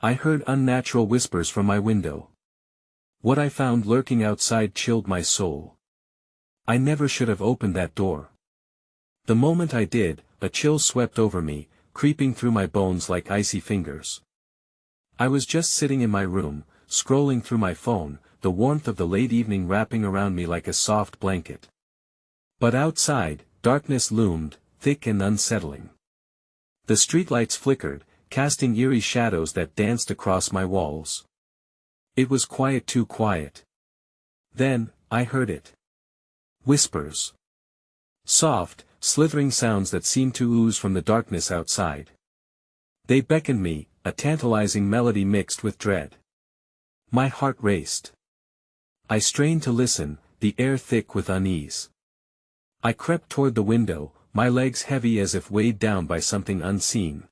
I heard unnatural whispers from my window. What I found lurking outside chilled my soul. I never should have opened that door. The moment I did, a chill swept over me, creeping through my bones like icy fingers. I was just sitting in my room, scrolling through my phone, the warmth of the late evening wrapping around me like a soft blanket. But outside, darkness loomed, thick and unsettling. The streetlights flickered, casting eerie shadows that danced across my walls. It was quiet, too quiet. Then, I heard it. Whispers. Soft, slithering sounds that seemed to ooze from the darkness outside. They beckoned me, a tantalizing melody mixed with dread. My heart raced. I strained to listen, the air thick with unease. I crept toward the window, my legs heavy as if weighed down by something unseen.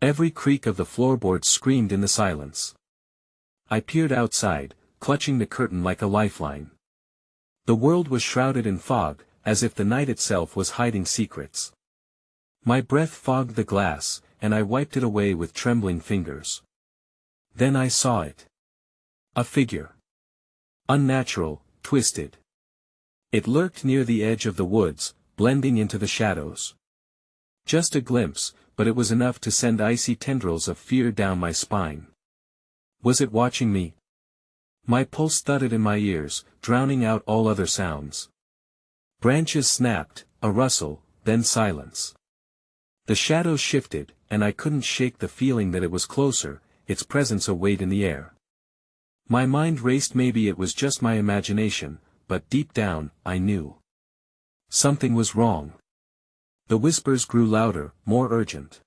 Every creak of the floorboards screamed in the silence. I peered outside, clutching the curtain like a lifeline. The world was shrouded in fog, as if the night itself was hiding secrets. My breath fogged the glass, and I wiped it away with trembling fingers. Then I saw it. A figure. Unnatural, twisted. It lurked near the edge of the woods, blending into the shadows. Just a glimpse, but it was enough to send icy tendrils of fear down my spine. Was it watching me? My pulse thudded in my ears, drowning out all other sounds. Branches snapped, a rustle, then silence. The shadows shifted, and I couldn't shake the feeling that it was closer, its presence a weight in the air. My mind raced. Maybe it was just my imagination, but deep down, I knew. Something was wrong. The whispers grew louder, more urgent.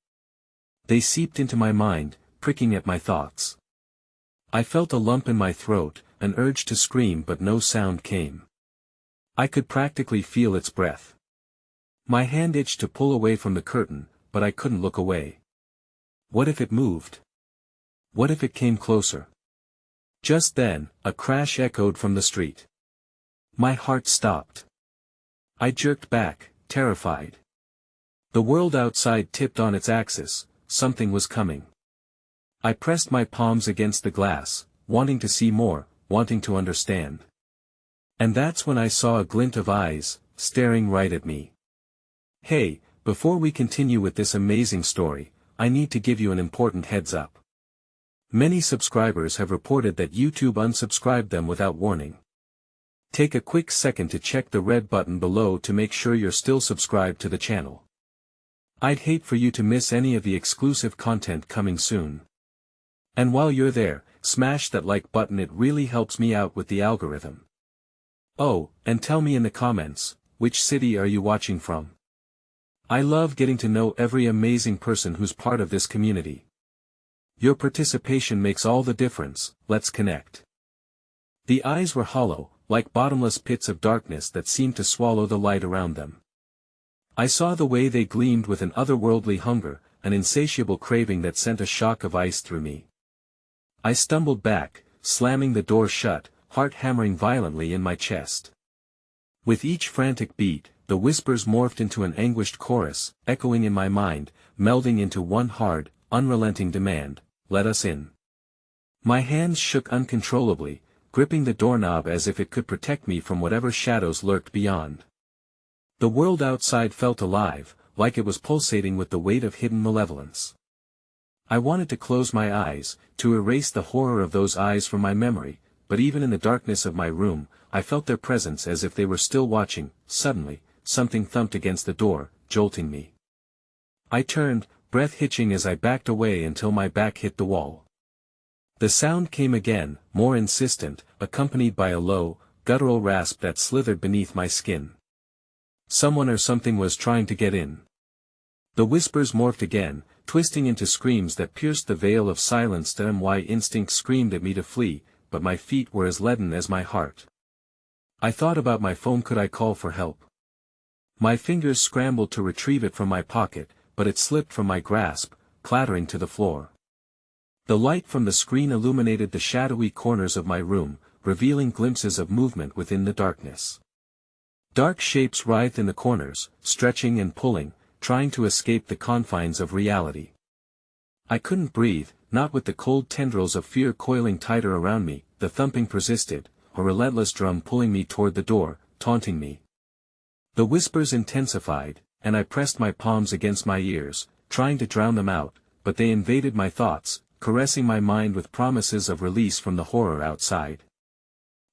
They seeped into my mind, pricking at my thoughts. I felt a lump in my throat, an urge to scream, but no sound came. I could practically feel its breath. My hand itched to pull away from the curtain, but I couldn't look away. What if it moved? What if it came closer? Just then, a crash echoed from the street. My heart stopped. I jerked back, terrified. The world outside tipped on its axis, something was coming. I pressed my palms against the glass, wanting to see more, wanting to understand. And that's when I saw a glint of eyes, staring right at me. Hey, before we continue with this amazing story, I need to give you an important heads up. Many subscribers have reported that YouTube unsubscribed them without warning. Take a quick second to check the red button below to make sure you're still subscribed to the channel. I'd hate for you to miss any of the exclusive content coming soon. And while you're there, smash that like button, it really helps me out with the algorithm. Oh, and tell me in the comments, which city are you watching from? I love getting to know every amazing person who's part of this community. Your participation makes all the difference. Let's connect. The eyes were hollow, like bottomless pits of darkness that seemed to swallow the light around them. I saw the way they gleamed with an otherworldly hunger, an insatiable craving that sent a shock of ice through me. I stumbled back, slamming the door shut, heart hammering violently in my chest. With each frantic beat, the whispers morphed into an anguished chorus, echoing in my mind, melding into one hard, unrelenting demand: let us in. My hands shook uncontrollably, gripping the doorknob as if it could protect me from whatever shadows lurked beyond. The world outside felt alive, like it was pulsating with the weight of hidden malevolence. I wanted to close my eyes, to erase the horror of those eyes from my memory, but even in the darkness of my room, I felt their presence as if they were still watching. Suddenly, something thumped against the door, jolting me. I turned, breath hitching as I backed away until my back hit the wall. The sound came again, more insistent, accompanied by a low, guttural rasp that slithered beneath my skin. Someone or something was trying to get in. The whispers morphed again, twisting into screams that pierced the veil of silence. My instinct screamed at me to flee, but my feet were as leaden as my heart. I thought about my phone. Could I call for help? My fingers scrambled to retrieve it from my pocket, but it slipped from my grasp, clattering to the floor. The light from the screen illuminated the shadowy corners of my room, revealing glimpses of movement within the darkness. Dark shapes writhed in the corners, stretching and pulling, trying to escape the confines of reality. I couldn't breathe, not with the cold tendrils of fear coiling tighter around me. The thumping persisted, a relentless drum pulling me toward the door, taunting me. The whispers intensified, and I pressed my palms against my ears, trying to drown them out, but they invaded my thoughts, caressing my mind with promises of release from the horror outside.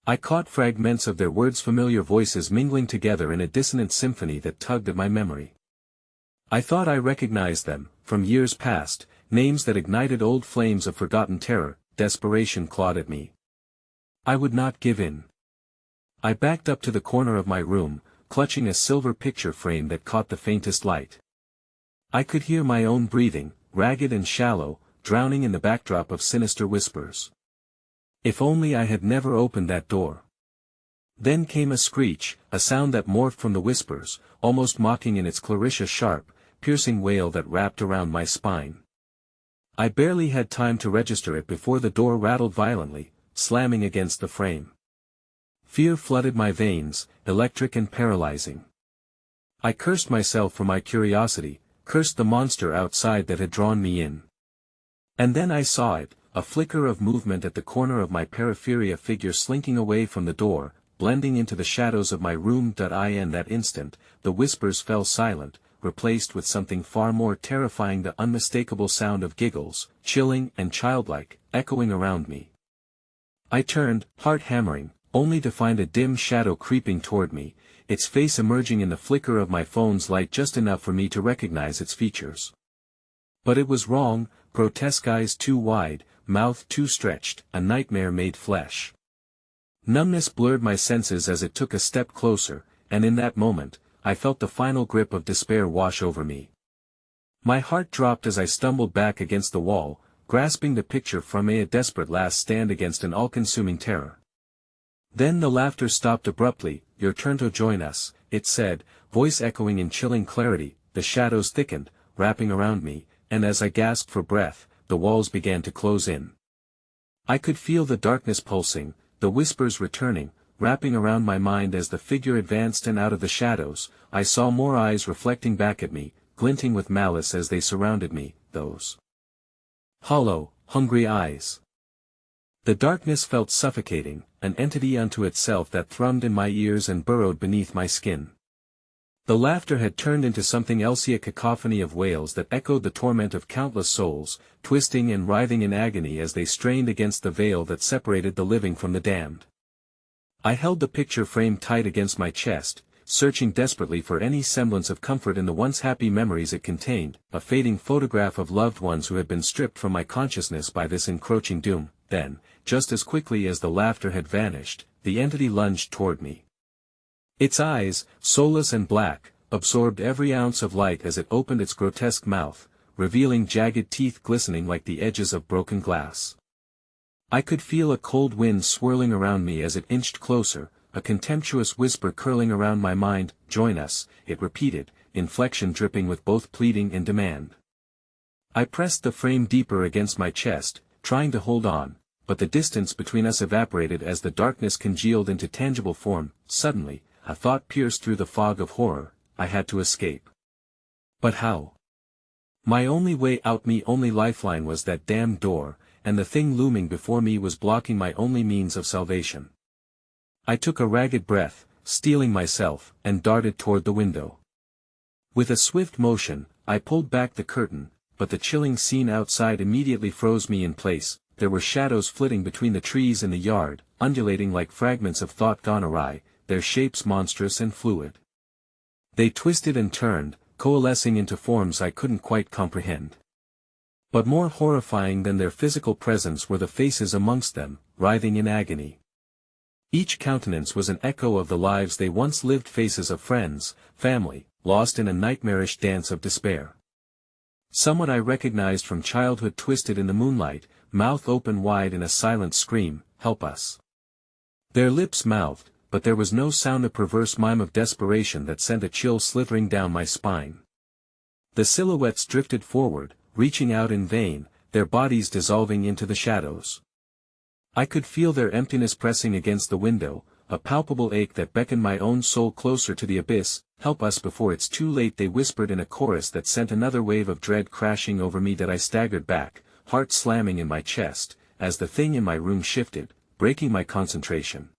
I caught fragments of their words, familiar voices mingling together in a dissonant symphony that tugged at my memory. I thought I recognized them, from years past, names that ignited old flames of forgotten terror. Desperation clawed at me. I would not give in. I backed up to the corner of my room, clutching a silver picture frame that caught the faintest light. I could hear my own breathing, ragged and shallow, drowning in the backdrop of sinister whispers. If only I had never opened that door. Then came a screech, a sound that morphed from the whispers, almost mocking in its Clarissa sharp, piercing wail that wrapped around my spine. I barely had time to register it before the door rattled violently, slamming against the frame. Fear flooded my veins, electric and paralyzing. I cursed myself for my curiosity, cursed the monster outside that had drawn me in. And then I saw it, a flicker of movement at the corner of my periphery, a figure slinking away from the door, blending into the shadows of my room. In that instant, the whispers fell silent, replaced with something far more terrifying, the unmistakable sound of giggles, chilling and childlike, echoing around me. I turned, heart hammering, only to find a dim shadow creeping toward me, its face emerging in the flicker of my phone's light just enough for me to recognize its features. But it was wrong, grotesque eyes too wide, mouth too stretched, a nightmare made flesh. Numbness blurred my senses as it took a step closer, and in that moment, I felt the final grip of despair wash over me. My heart dropped as I stumbled back against the wall, grasping the picture from a desperate last stand against an all-consuming terror. Then the laughter stopped abruptly. Your turn to join us, it said, voice echoing in chilling clarity. The shadows thickened, wrapping around me, and as I gasped for breath, the walls began to close in. I could feel the darkness pulsing, the whispers returning, wrapping around my mind as the figure advanced, and out of the shadows, I saw more eyes reflecting back at me, glinting with malice as they surrounded me, those hollow, hungry eyes. The darkness felt suffocating, an entity unto itself that thrummed in my ears and burrowed beneath my skin. The laughter had turned into something else, a cacophony of wails that echoed the torment of countless souls, twisting and writhing in agony as they strained against the veil that separated the living from the damned. I held the picture frame tight against my chest, searching desperately for any semblance of comfort in the once happy memories it contained, a fading photograph of loved ones who had been stripped from my consciousness by this encroaching doom. Then, just as quickly as the laughter had vanished, the entity lunged toward me. Its eyes, soulless and black, absorbed every ounce of light as it opened its grotesque mouth, revealing jagged teeth glistening like the edges of broken glass. I could feel a cold wind swirling around me as it inched closer, a contemptuous whisper curling around my mind. Join us, it repeated, inflection dripping with both pleading and demand. I pressed the frame deeper against my chest, trying to hold on, but the distance between us evaporated as the darkness congealed into tangible form. Suddenly, a thought pierced through the fog of horror: I had to escape. But how? My only way out, my only lifeline was that damned door, and the thing looming before me was blocking my only means of salvation. I took a ragged breath, steeling myself, and darted toward the window. With a swift motion, I pulled back the curtain, but the chilling scene outside immediately froze me in place. There were shadows flitting between the trees in the yard, undulating like fragments of thought gone awry, their shapes monstrous and fluid. They twisted and turned, coalescing into forms I couldn't quite comprehend. But more horrifying than their physical presence were the faces amongst them, writhing in agony. Each countenance was an echo of the lives they once lived, faces of friends, family, lost in a nightmarish dance of despair. Someone I recognized from childhood twisted in the moonlight, mouth open wide in a silent scream, "Help us." Their lips mouthed, but there was no sound, a perverse mime of desperation that sent a chill slithering down my spine. The silhouettes drifted forward, reaching out in vain, their bodies dissolving into the shadows. I could feel their emptiness pressing against the window, a palpable ache that beckoned my own soul closer to the abyss. "Help us before it's too late," they whispered in a chorus that sent another wave of dread crashing over me that I staggered back, heart slamming in my chest, as the thing in my room shifted, breaking my concentration.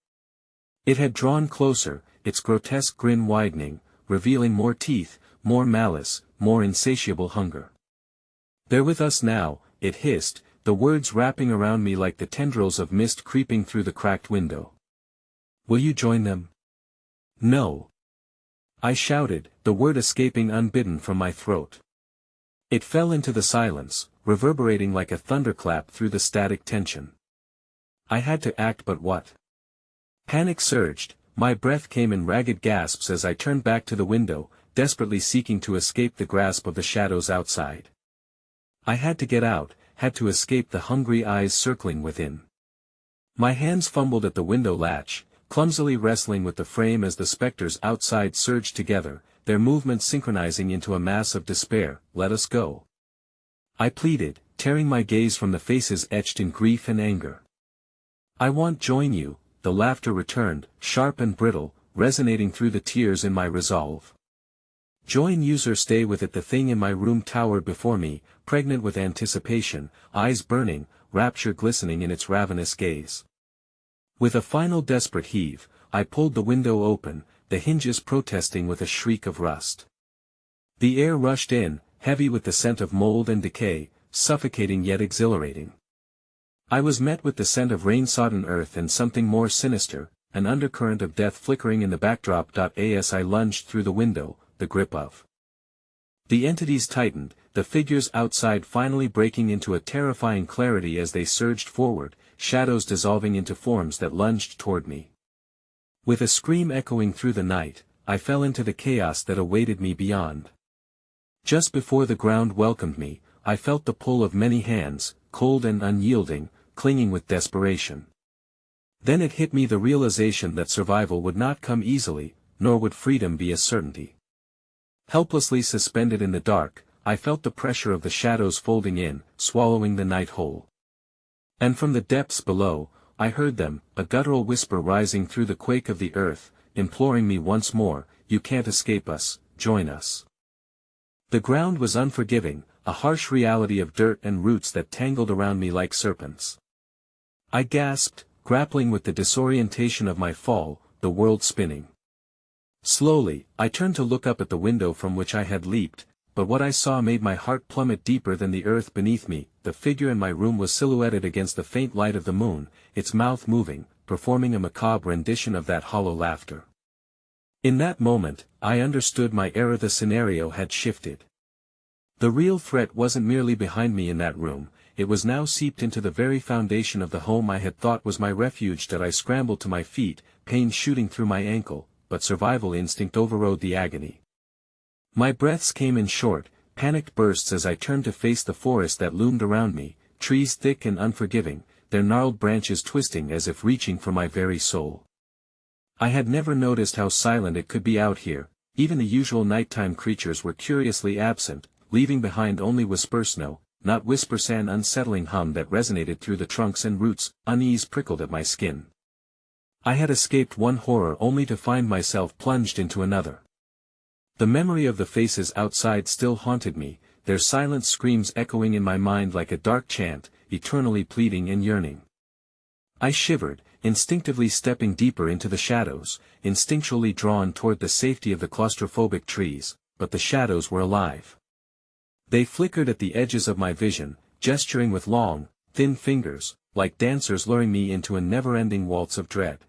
It had drawn closer, its grotesque grin widening, revealing more teeth, more malice, more insatiable hunger. "They're with us now," it hissed, the words wrapping around me like the tendrils of mist creeping through the cracked window. "Will you join them?" "No," I shouted, the word escaping unbidden from my throat. It fell into the silence, reverberating like a thunderclap through the static tension. I had to act, but what? Panic surged, my breath came in ragged gasps as I turned back to the window, desperately seeking to escape the grasp of the shadows outside. I had to get out, had to escape the hungry eyes circling within. My hands fumbled at the window latch, clumsily wrestling with the frame as the specters outside surged together, their movements synchronizing into a mass of despair. "Let us go," I pleaded, tearing my gaze from the faces etched in grief and anger. "I won't join you," the laughter returned, sharp and brittle, resonating through the tears in my resolve. "Join user stay with it." The thing in my room towered before me, pregnant with anticipation, eyes burning, rapture glistening in its ravenous gaze. With a final desperate heave, I pulled the window open, the hinges protesting with a shriek of rust. The air rushed in, heavy with the scent of mold and decay, suffocating yet exhilarating. I was met with the scent of rain-sodden earth and something more sinister, an undercurrent of death flickering in the backdrop. As I lunged through the window, the grip of the entities tightened, the figures outside finally breaking into a terrifying clarity as they surged forward, shadows dissolving into forms that lunged toward me. With a scream echoing through the night, I fell into the chaos that awaited me beyond. Just before the ground welcomed me, I felt the pull of many hands, cold and unyielding, clinging with desperation. Then it hit me, the realization that survival would not come easily, nor would freedom be a certainty. Helplessly suspended in the dark, I felt the pressure of the shadows folding in, swallowing the night whole. And from the depths below, I heard them, a guttural whisper rising through the quake of the earth, imploring me once more, "You can't escape us, join us." The ground was unforgiving, a harsh reality of dirt and roots that tangled around me like serpents. I gasped, grappling with the disorientation of my fall, the world spinning. Slowly, I turned to look up at the window from which I had leaped, but what I saw made my heart plummet deeper than the earth beneath me. The figure in my room was silhouetted against the faint light of the moon, its mouth moving, performing a macabre rendition of that hollow laughter. In that moment, I understood my error. The scenario had shifted. The real threat wasn't merely behind me in that room, it was now seeped into the very foundation of the home I had thought was my refuge. I scrambled to my feet, pain shooting through my ankle, but survival instinct overrode the agony. My breaths came in short, panicked bursts as I turned to face the forest that loomed around me, trees thick and unforgiving, their gnarled branches twisting as if reaching for my very soul. I had never noticed how silent it could be out here, even the usual nighttime creatures were curiously absent, leaving behind only whisper snow, not whispers, an unsettling hum that resonated through the trunks and roots. Unease prickled at my skin. I had escaped one horror only to find myself plunged into another. The memory of the faces outside still haunted me, their silent screams echoing in my mind like a dark chant, eternally pleading and yearning. I shivered, instinctively stepping deeper into the shadows, instinctually drawn toward the safety of the claustrophobic trees, but the shadows were alive. They flickered at the edges of my vision, gesturing with long, thin fingers, like dancers luring me into a never-ending waltz of dread.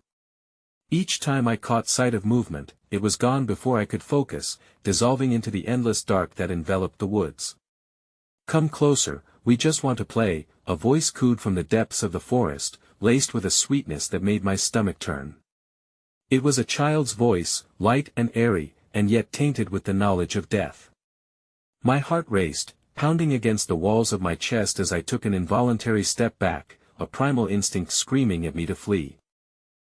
Each time I caught sight of movement, it was gone before I could focus, dissolving into the endless dark that enveloped the woods. "Come closer, we just want to play," a voice cooed from the depths of the forest, laced with a sweetness that made my stomach turn. It was a child's voice, light and airy, and yet tainted with the knowledge of death. My heart raced, pounding against the walls of my chest as I took an involuntary step back, a primal instinct screaming at me to flee.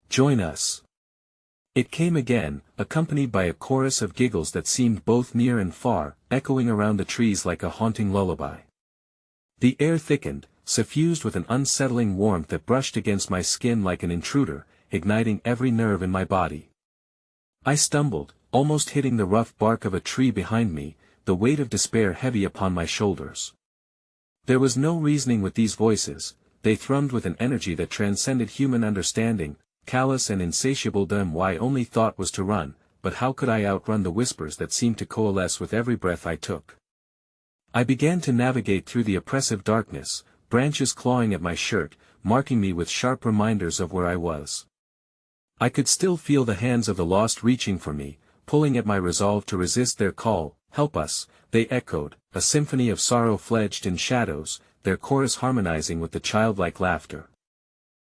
"Join us." It came again, accompanied by a chorus of giggles that seemed both near and far, echoing around the trees like a haunting lullaby. The air thickened, suffused with an unsettling warmth that brushed against my skin like an intruder, igniting every nerve in my body. I stumbled, almost hitting the rough bark of a tree behind me, the weight of despair heavy upon my shoulders. There was no reasoning with these voices, they thrummed with an energy that transcended human understanding, callous and insatiable. My only thought was to run, but how could I outrun the whispers that seemed to coalesce with every breath I took? I began to navigate through the oppressive darkness, branches clawing at my shirt, marking me with sharp reminders of where I was. I could still feel the hands of the lost reaching for me, pulling at my resolve to resist their call. "Help us," they echoed, a symphony of sorrow fledged in shadows, their chorus harmonizing with the childlike laughter.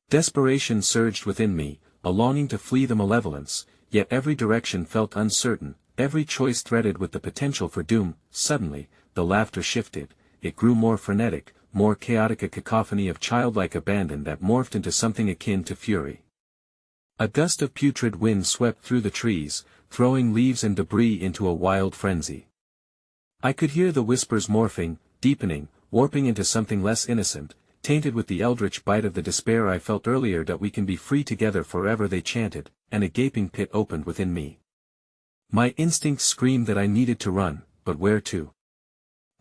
Desperation surged within me, a longing to flee the malevolence, yet every direction felt uncertain, every choice threaded with the potential for doom. Suddenly, the laughter shifted, it grew more frenetic, more chaotic, a cacophony of childlike abandon that morphed into something akin to fury. A gust of putrid wind swept through the trees, throwing leaves and debris into a wild frenzy. I could hear the whispers morphing, deepening, warping into something less innocent, tainted with the eldritch bite of the despair I felt earlier. "That we can be free together forever," they chanted, and a gaping pit opened within me. My instincts screamed that I needed to run, but where to?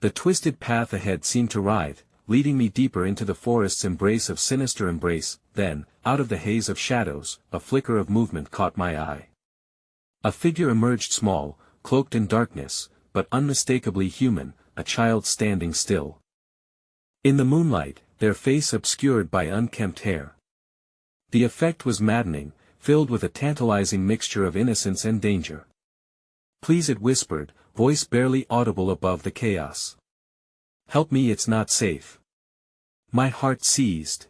The twisted path ahead seemed to writhe, leading me deeper into the forest's embrace of sinister embrace. Then, out of the haze of shadows, a flicker of movement caught my eye. A figure emerged, small, cloaked in darkness, but unmistakably human, a child standing still. In the moonlight, their face obscured by unkempt hair. The effect was maddening, filled with a tantalizing mixture of innocence and danger. "Please," it whispered, voice barely audible above the chaos. "Help me, it's not safe." My heart seized.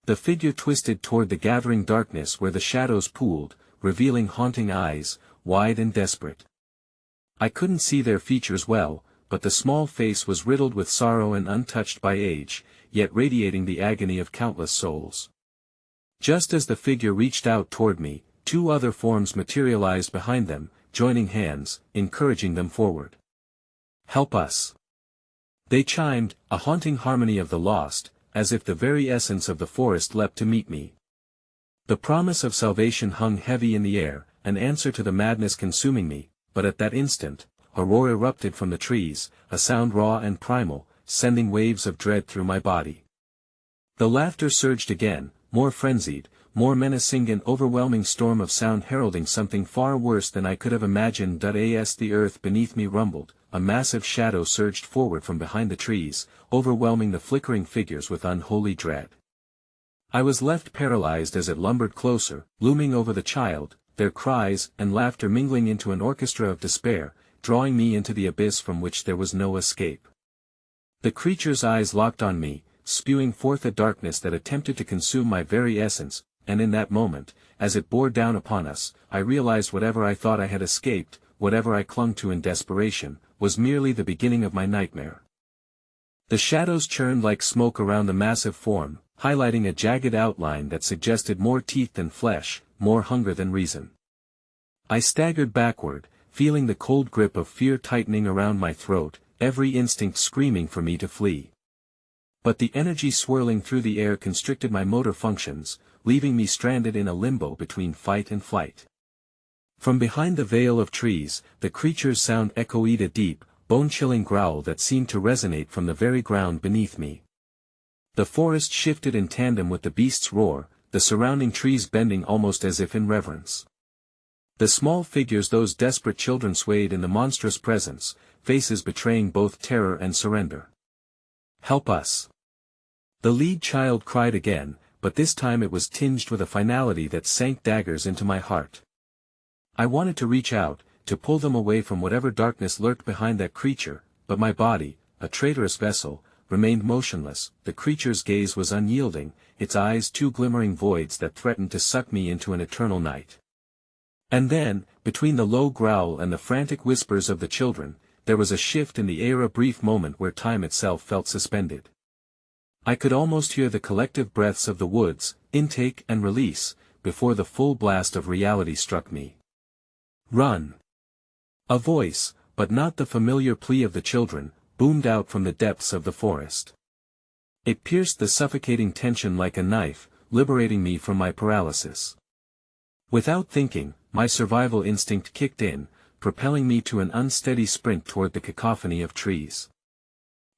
The figure twisted toward the gathering darkness where the shadows pooled, revealing haunting eyes, wide and desperate. I couldn't see their features well, but the small face was riddled with sorrow and untouched by age, yet radiating the agony of countless souls. Just as the figure reached out toward me, two other forms materialized behind them, joining hands, encouraging them forward. "Help us!" they chimed, a haunting harmony of the lost, as if the very essence of the forest leapt to meet me. The promise of salvation hung heavy in the air, an answer to the madness consuming me, but at that instant, a roar erupted from the trees, a sound raw and primal, sending waves of dread through my body. The laughter surged again, more frenzied, more menacing, an overwhelming storm of sound heralding something far worse than I could have imagined. As the earth beneath me rumbled, a massive shadow surged forward from behind the trees, overwhelming the flickering figures with unholy dread. I was left paralyzed as it lumbered closer, looming over the child, their cries and laughter mingling into an orchestra of despair, drawing me into the abyss from which there was no escape. The creature's eyes locked on me, spewing forth a darkness that attempted to consume my very essence, and in that moment, as it bore down upon us, I realized whatever I thought I had escaped, whatever I clung to in desperation, was merely the beginning of my nightmare. The shadows churned like smoke around the massive form, highlighting a jagged outline that suggested more teeth than flesh, more hunger than reason. I staggered backward, feeling the cold grip of fear tightening around my throat, every instinct screaming for me to flee. But the energy swirling through the air constricted my motor functions, leaving me stranded in a limbo between fight and flight. From behind the veil of trees, the creature's sound echoed, a deep, bone-chilling growl that seemed to resonate from the very ground beneath me. The forest shifted in tandem with the beast's roar, the surrounding trees bending almost as if in reverence. The small figures, those desperate children, swayed in the monstrous presence, faces betraying both terror and surrender. "Help us!" the lead child cried again, but this time it was tinged with a finality that sank daggers into my heart. I wanted to reach out, to pull them away from whatever darkness lurked behind that creature, but my body, a traitorous vessel, remained motionless. The creature's gaze was unyielding, its eyes two glimmering voids that threatened to suck me into an eternal night. And then, between the low growl and the frantic whispers of the children, there was a shift in the air, a brief moment where time itself felt suspended. I could almost hear the collective breaths of the woods, intake and release, before the full blast of reality struck me. "Run!" A voice, but not the familiar plea of the children, boomed out from the depths of the forest. It pierced the suffocating tension like a knife, liberating me from my paralysis. Without thinking, my survival instinct kicked in, propelling me to an unsteady sprint toward the cacophony of trees.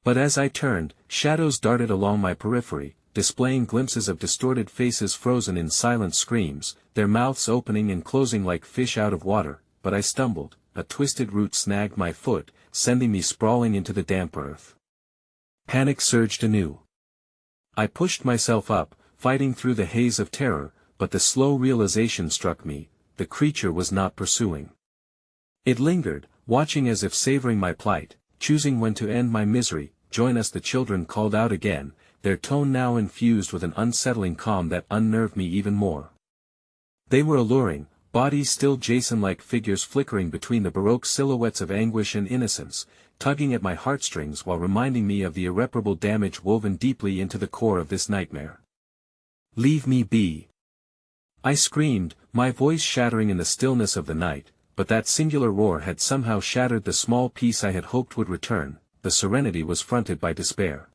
But as I turned, shadows darted along my periphery, displaying glimpses of distorted faces frozen in silent screams, their mouths opening and closing like fish out of water, but I stumbled, a twisted root snagged my foot, sending me sprawling into the damp earth. Panic surged anew. I pushed myself up, fighting through the haze of terror, but the slow realization struck me, the creature was not pursuing. It lingered, watching as if savoring my plight, choosing when to end my misery. "Join us," the children called out again, their tone now infused with an unsettling calm that unnerved me even more. They were alluring, bodies still Jason-like figures flickering between the baroque silhouettes of anguish and innocence, tugging at my heartstrings while reminding me of the irreparable damage woven deeply into the core of this nightmare. "Leave me be!" I screamed, my voice shattering in the stillness of the night, but that singular roar had somehow shattered the small peace I had hoped would return. The serenity was fronted by despair.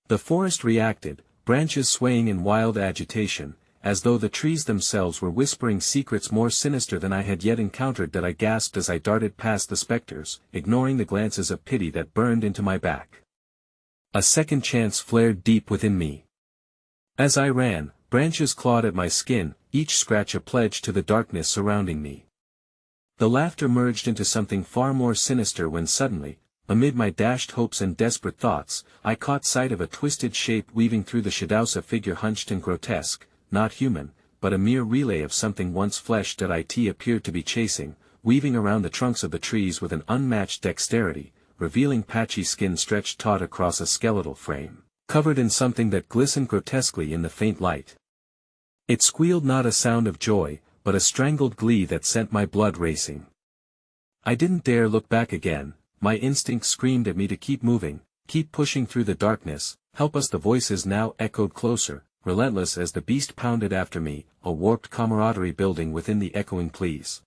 The forest reacted, branches swaying in wild agitation, as though the trees themselves were whispering secrets more sinister than I had yet encountered. That I gasped as I darted past the specters, ignoring the glances of pity that burned into my back. A second chance flared deep within me. As I ran, branches clawed at my skin, each scratch a pledge to the darkness surrounding me. The laughter merged into something far more sinister when suddenly, amid my dashed hopes and desperate thoughts, I caught sight of a twisted shape weaving through the shadows, a figure hunched and grotesque, not human, but a mere relay of something once flesh that it appeared to be chasing, weaving around the trunks of the trees with an unmatched dexterity, revealing patchy skin stretched taut across a skeletal frame, covered in something that glistened grotesquely in the faint light. It squealed, not a sound of joy, but a strangled glee that sent my blood racing. I didn't dare look back again. My instinct screamed at me to keep moving, keep pushing through the darkness. "Help us!" the voices now echoed closer, relentless as the beast pounded after me, a warped camaraderie building within the echoing pleas.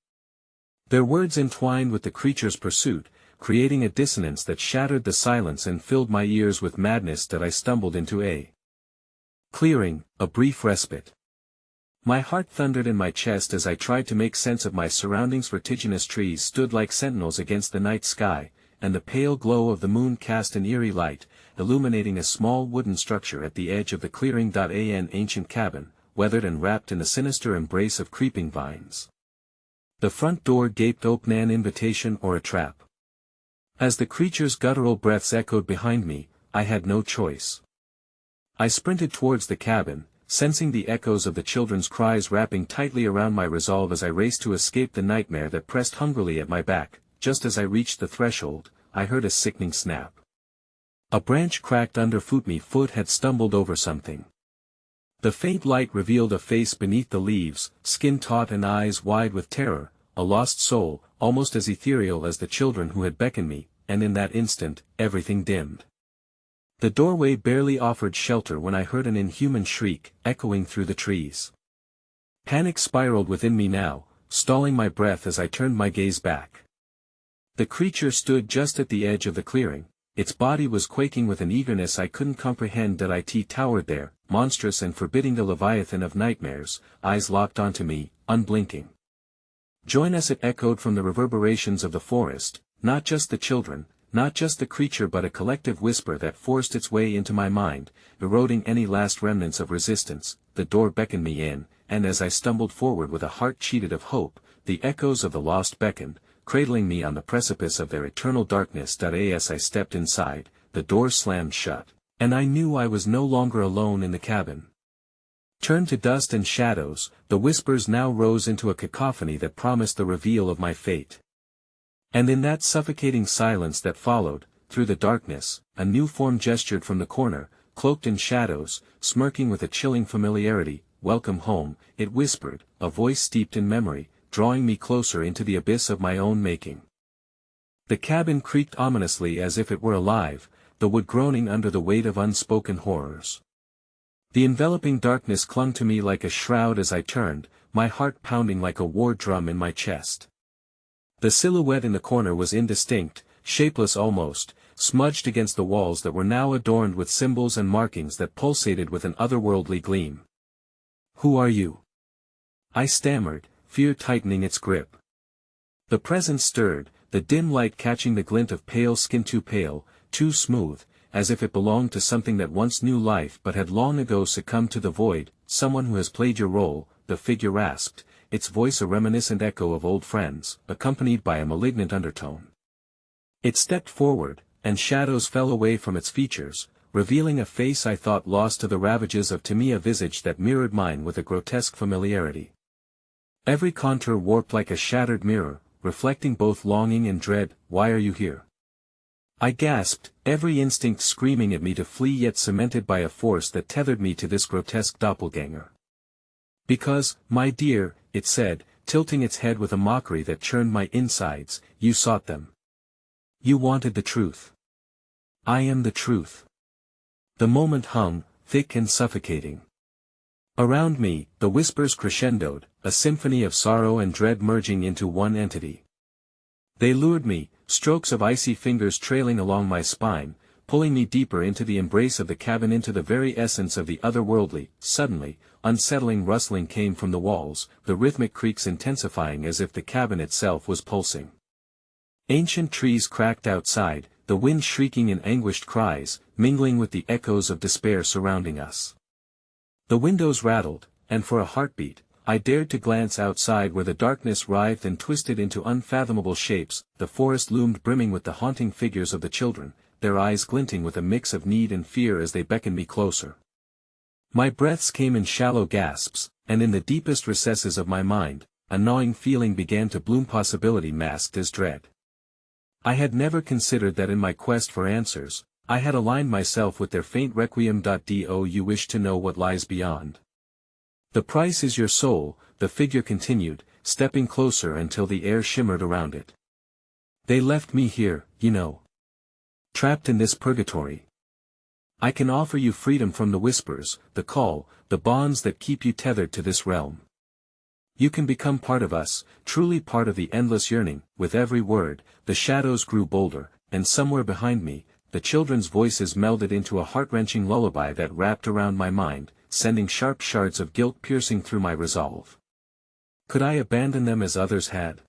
Their words entwined with the creature's pursuit, creating a dissonance that shattered the silence and filled my ears with madness. That I stumbled into a clearing, a brief respite. My heart thundered in my chest as I tried to make sense of my surroundings. Vertiginous trees stood like sentinels against the night sky, and the pale glow of the moon cast an eerie light, illuminating a small wooden structure at the edge of the clearing. An ancient cabin, weathered and wrapped in the sinister embrace of creeping vines. The front door gaped open, an invitation or a trap. As the creature's guttural breaths echoed behind me, I had no choice. I sprinted towards the cabin, sensing the echoes of the children's cries wrapping tightly around my resolve as I raced to escape the nightmare that pressed hungrily at my back. Just as I reached the threshold, I heard a sickening snap. A branch cracked underfoot. My foot had stumbled over something. The faint light revealed a face beneath the leaves, skin taut and eyes wide with terror, a lost soul, almost as ethereal as the children who had beckoned me, and in that instant, everything dimmed. The doorway barely offered shelter when I heard an inhuman shriek, echoing through the trees. Panic spiraled within me now, stalling my breath as I turned my gaze back. The creature stood just at the edge of the clearing, its body was quaking with an eagerness I couldn't comprehend. It towered there, monstrous and forbidding, the leviathan of nightmares, eyes locked onto me, unblinking. "Join us!" it echoed from the reverberations of the forest, not just the children, not just the creature, but a collective whisper that forced its way into my mind, eroding any last remnants of resistance. The door beckoned me in, and as I stumbled forward with a heart cheated of hope, the echoes of the lost beckoned, cradling me on the precipice of their eternal darkness. As I stepped inside, the door slammed shut, and I knew I was no longer alone in the cabin. Turned to dust and shadows, the whispers now rose into a cacophony that promised the reveal of my fate. And in that suffocating silence that followed, through the darkness, a new form gestured from the corner, cloaked in shadows, smirking with a chilling familiarity. "Welcome home," it whispered, a voice steeped in memory, drawing me closer into the abyss of my own making. The cabin creaked ominously as if it were alive, the wood groaning under the weight of unspoken horrors. The enveloping darkness clung to me like a shroud as I turned, my heart pounding like a war drum in my chest. The silhouette in the corner was indistinct, shapeless almost, smudged against the walls that were now adorned with symbols and markings that pulsated with an otherworldly gleam. Who are you? I stammered, fear tightening its grip. The presence stirred, the dim light catching the glint of pale skin, too pale, too smooth, as if it belonged to something that once knew life but had long ago succumbed to the void. Someone who has played your role, the figure rasped, its voice a reminiscent echo of old friends, accompanied by a malignant undertone. It stepped forward, and shadows fell away from its features, revealing a face I thought lost to the ravages of time, a visage that mirrored mine with a grotesque familiarity. Every contour warped like a shattered mirror, reflecting both longing and dread. Why are you here? I gasped, every instinct screaming at me to flee, yet cemented by a force that tethered me to this grotesque doppelganger. Because, my dear, it said, tilting its head with a mockery that churned my insides, you sought them. You wanted the truth. I am the truth. The moment hung, thick and suffocating. Around me, the whispers crescendoed, a symphony of sorrow and dread merging into one entity. They lured me, strokes of icy fingers trailing along my spine, pulling me deeper into the embrace of the cabin, into the very essence of the otherworldly. Suddenly, unsettling rustling came from the walls, the rhythmic creaks intensifying as if the cabin itself was pulsing. Ancient trees cracked outside, the wind shrieking in anguished cries, mingling with the echoes of despair surrounding us. The windows rattled, and for a heartbeat, I dared to glance outside where the darkness writhed and twisted into unfathomable shapes. The forest loomed brimming with the haunting figures of the children, their eyes glinting with a mix of need and fear as they beckoned me closer. My breaths came in shallow gasps, and in the deepest recesses of my mind, a gnawing feeling began to bloom, possibility masked as dread. I had never considered that in my quest for answers, I had aligned myself with their faint requiem. Do you wish to know what lies beyond? The price is your soul, the figure continued, stepping closer until the air shimmered around it. They left me here, you know. Trapped in this purgatory. I can offer you freedom from the whispers, the call, the bonds that keep you tethered to this realm. You can become part of us, truly part of the endless yearning. With every word, the shadows grew bolder, and somewhere behind me, the children's voices melded into a heart-wrenching lullaby that wrapped around my mind, sending sharp shards of guilt piercing through my resolve. Could I abandon them as others had?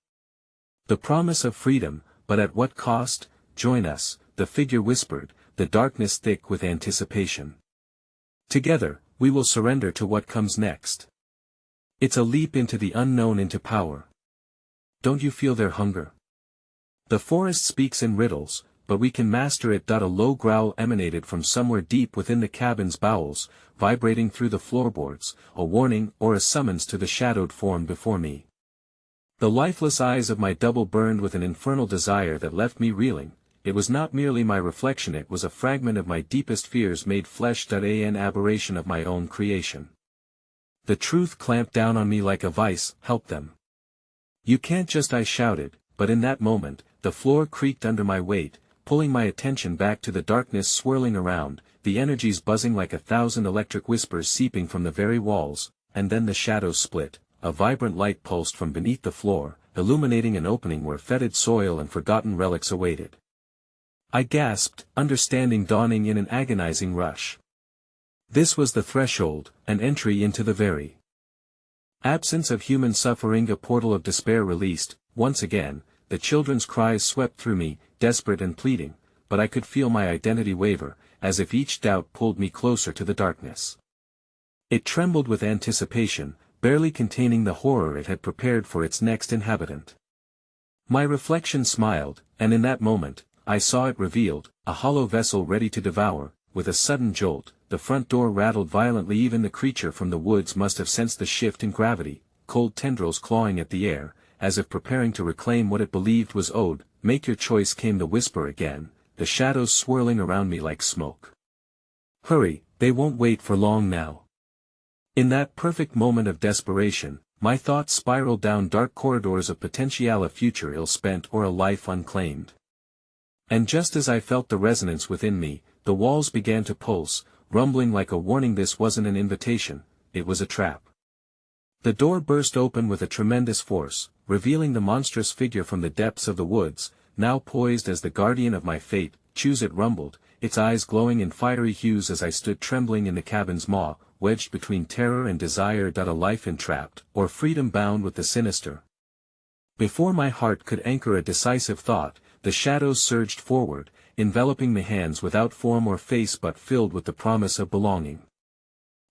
The promise of freedom, but at what cost? Join us, the figure whispered, the darkness thick with anticipation. Together, we will surrender to what comes next. It's a leap into the unknown, into power. Don't you feel their hunger? The forest speaks in riddles, but we can master it. A low growl emanated from somewhere deep within the cabin's bowels, vibrating through the floorboards, a warning or a summons to the shadowed form before me. The lifeless eyes of my double burned with an infernal desire that left me reeling. It was not merely my reflection, it was a fragment of my deepest fears made flesh. An aberration of my own creation. The truth clamped down on me like a vice. Help them. You can't just, I shouted, but in that moment, the floor creaked under my weight, pulling my attention back to the darkness swirling around, the energies buzzing like 1,000 electric whispers seeping from the very walls, and then the shadows split, a vibrant light pulsed from beneath the floor, illuminating an opening where fetid soil and forgotten relics awaited. I gasped, understanding dawning in an agonizing rush. This was the threshold, an entry into the very absence of human suffering, a portal of despair released. Once again, the children's cries swept through me, desperate and pleading, but I could feel my identity waver, as if each doubt pulled me closer to the darkness. It trembled with anticipation, barely containing the horror it had prepared for its next inhabitant. My reflection smiled, and in that moment, I saw it revealed, a hollow vessel ready to devour. With a sudden jolt, the front door rattled violently. Even the creature from the woods must have sensed the shift in gravity, cold tendrils clawing at the air, as if preparing to reclaim what it believed was owed. Make your choice, came the whisper again, the shadows swirling around me like smoke. Hurry, they won't wait for long now. In that perfect moment of desperation, my thoughts spiraled down dark corridors of potential, a future ill-spent or a life unclaimed. And just as I felt the resonance within me, the walls began to pulse, rumbling like a warning. This wasn't an invitation, it was a trap. The door burst open with a tremendous force, revealing the monstrous figure from the depths of the woods, now poised as the guardian of my fate. Choose, it rumbled, its eyes glowing in fiery hues as I stood trembling in the cabin's maw, wedged between terror and desire. A life entrapped, or freedom bound with the sinister. Before my heart could anchor a decisive thought, the shadows surged forward, enveloping the hands without form or face but filled with the promise of belonging.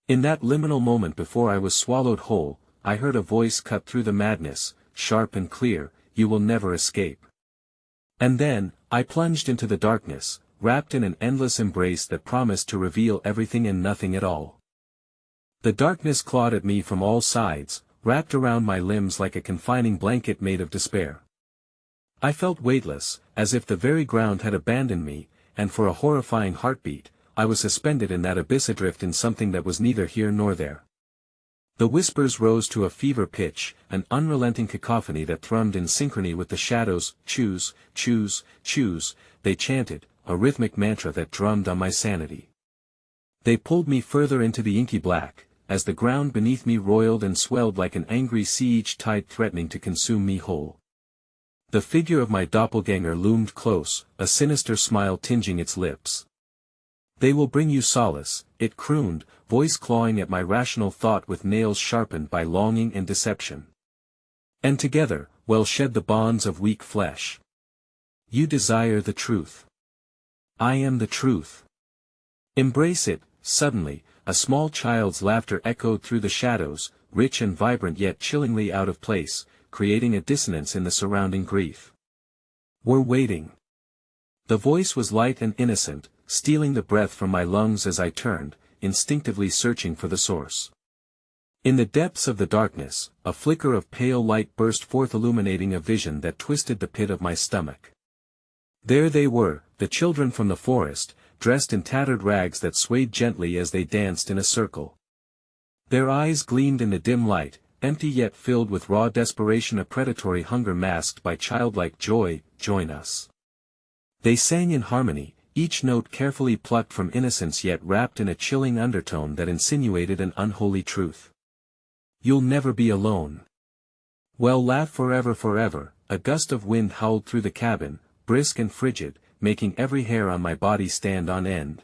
In that liminal moment before I was swallowed whole, I heard a voice cut through the madness, sharp and clear, "You will never escape." And then, I plunged into the darkness, wrapped in an endless embrace that promised to reveal everything and nothing at all. The darkness clawed at me from all sides, wrapped around my limbs like a confining blanket made of despair. I felt weightless, as if the very ground had abandoned me, and for a horrifying heartbeat, I was suspended in that abyss, adrift in something that was neither here nor there. The whispers rose to a fever pitch, an unrelenting cacophony that thrummed in synchrony with the shadows. "Choose, choose, choose," they chanted, a rhythmic mantra that drummed on my sanity. They pulled me further into the inky black, as the ground beneath me roiled and swelled like an angry sea, each tide threatening to consume me whole. The figure of my doppelganger loomed close, a sinister smile tinging its lips. "They will bring you solace," it crooned, voice clawing at my rational thought with nails sharpened by longing and deception. "And together, we'll shed the bonds of weak flesh. You desire the truth. I am the truth. Embrace it." Suddenly, a small child's laughter echoed through the shadows, rich and vibrant yet chillingly out of place, creating a dissonance in the surrounding grief. "We're waiting." The voice was light and innocent, stealing the breath from my lungs as I turned, instinctively searching for the source. In the depths of the darkness, a flicker of pale light burst forth, illuminating a vision that twisted the pit of my stomach. There they were, the children from the forest, dressed in tattered rags that swayed gently as they danced in a circle. Their eyes gleamed in the dim light, empty yet filled with raw desperation, a predatory hunger masked by childlike joy. "Join us." They sang in harmony, each note carefully plucked from innocence yet wrapped in a chilling undertone that insinuated an unholy truth. "You'll never be alone. We'll laugh forever, forever." A gust of wind howled through the cabin, brisk and frigid, making every hair on my body stand on end.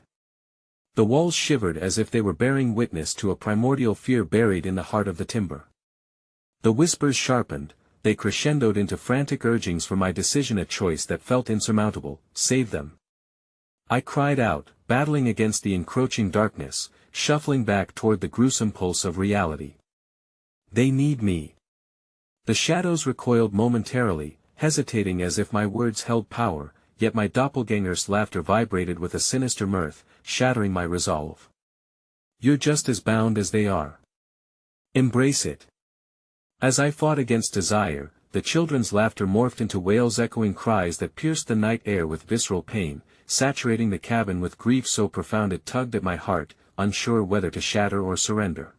The walls shivered as if they were bearing witness to a primordial fear buried in the heart of the timber. The whispers sharpened, they crescendoed into frantic urgings for my decision, a choice that felt insurmountable. "Save them." I cried out, battling against the encroaching darkness, shuffling back toward the gruesome pulse of reality. "They need me." The shadows recoiled momentarily, hesitating as if my words held power, yet my doppelganger's laughter vibrated with a sinister mirth, shattering my resolve. "You're just as bound as they are. Embrace it." As I fought against desire, the children's laughter morphed into wails, echoing cries that pierced the night air with visceral pain, saturating the cabin with grief so profound it tugged at my heart, unsure whether to shatter or surrender.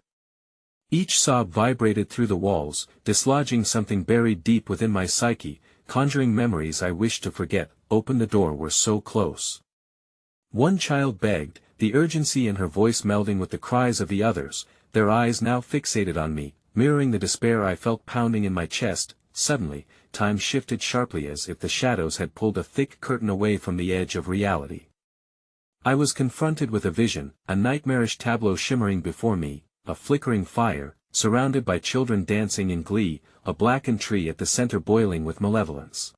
Each sob vibrated through the walls, dislodging something buried deep within my psyche, conjuring memories I wished to forget. "Open the door, we're so close." One child begged, the urgency in her voice melding with the cries of the others, their eyes now fixated on me, mirroring the despair I felt pounding in my chest. Suddenly, time shifted sharply as if the shadows had pulled a thick curtain away from the edge of reality. I was confronted with a vision, a nightmarish tableau shimmering before me, a flickering fire, surrounded by children dancing in glee, a blackened tree at the center boiling with malevolence.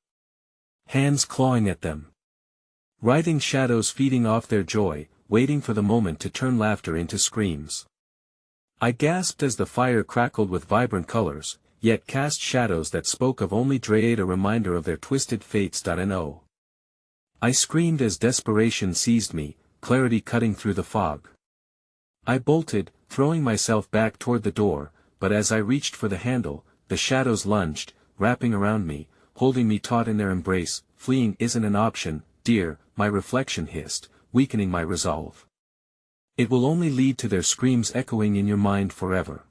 Hands clawing at them. Writhing shadows feeding off their joy, waiting for the moment to turn laughter into screams. I gasped as the fire crackled with vibrant colors, yet cast shadows that spoke of only dread, a reminder of their twisted fates. No. I screamed as desperation seized me, clarity cutting through the fog. I bolted, throwing myself back toward the door, but as I reached for the handle, the shadows lunged, wrapping around me, holding me taut in their embrace. "Fleeing isn't an option, dear," my reflection hissed, weakening my resolve. "It will only lead to their screams echoing in your mind forever.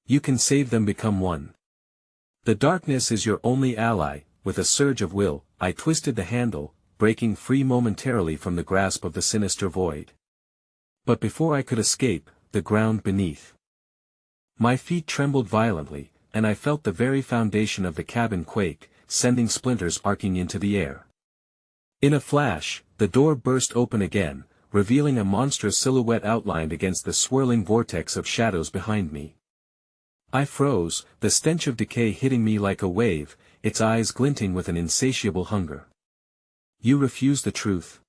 You can save them, become one. The darkness is your only ally." With a surge of will, I twisted the handle, breaking free momentarily from the grasp of the sinister void. But before I could escape, the ground beneath my feet trembled violently, and I felt the very foundation of the cabin quake, sending splinters arcing into the air. In a flash, the door burst open again, revealing a monstrous silhouette outlined against the swirling vortex of shadows behind me. I froze, the stench of decay hitting me like a wave, its eyes glinting with an insatiable hunger. You refuse the truth.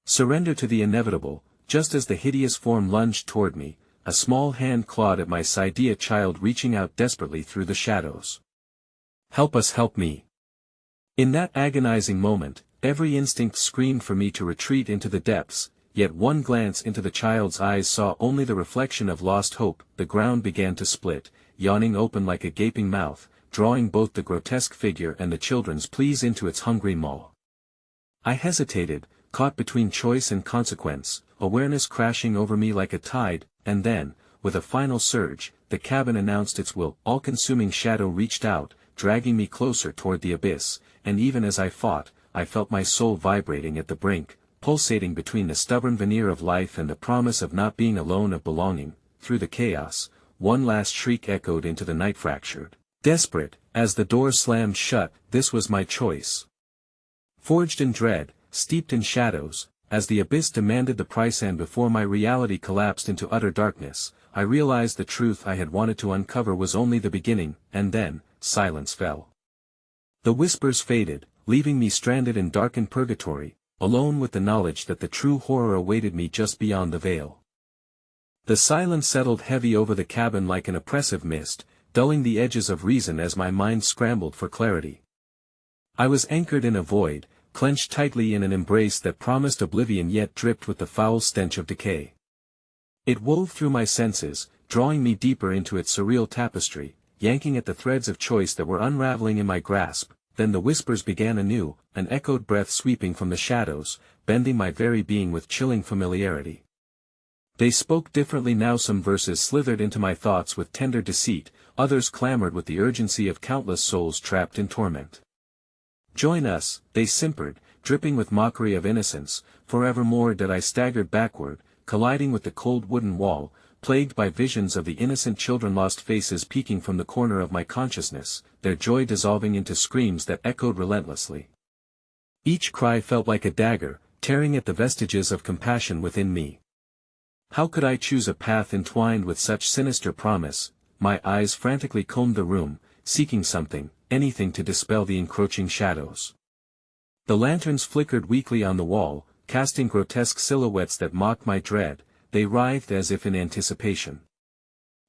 Surrender to the inevitable. Just as the hideous form lunged toward me, a small hand clawed at my side, a child reaching out desperately through the shadows. Help us, help me. In that agonizing moment, every instinct screamed for me to retreat into the depths, yet one glance into the child's eyes saw only the reflection of lost hope. The ground began to split, yawning open like a gaping mouth, drawing both the grotesque figure and the children's pleas into its hungry maw. I hesitated, caught between choice and consequence, awareness crashing over me like a tide, and then, with a final surge, the cabin announced its will. All-consuming shadow reached out, dragging me closer toward the abyss, and even as I fought, I felt my soul vibrating at the brink, pulsating between the stubborn veneer of life and the promise of not being alone, of belonging. Through the chaos, one last shriek echoed into the night, fractured, desperate. As the door slammed shut, this was my choice. Forged in dread, steeped in shadows, as the abyss demanded the price, and before my reality collapsed into utter darkness, I realized the truth I had wanted to uncover was only the beginning. And then, silence fell. The whispers faded, leaving me stranded in darkened purgatory, alone with the knowledge that the true horror awaited me just beyond the veil. The silence settled heavy over the cabin like an oppressive mist, dulling the edges of reason as my mind scrambled for clarity. I was anchored in a void, clenched tightly in an embrace that promised oblivion yet dripped with the foul stench of decay. It wove through my senses, drawing me deeper into its surreal tapestry, yanking at the threads of choice that were unraveling in my grasp. Then the whispers began anew, an echoed breath sweeping from the shadows, bending my very being with chilling familiarity. They spoke differently now. Some verses slithered into my thoughts with tender deceit, others clamored with the urgency of countless souls trapped in torment. Join us, they simpered, dripping with mockery of innocence. Forevermore did I stagger backward, colliding with the cold wooden wall, plagued by visions of the innocent children, lost faces peeking from the corner of my consciousness, their joy dissolving into screams that echoed relentlessly. Each cry felt like a dagger, tearing at the vestiges of compassion within me. How could I choose a path entwined with such sinister promise? My eyes frantically combed the room, seeking something, anything to dispel the encroaching shadows. The lanterns flickered weakly on the wall, casting grotesque silhouettes that mocked my dread. They writhed as if in anticipation.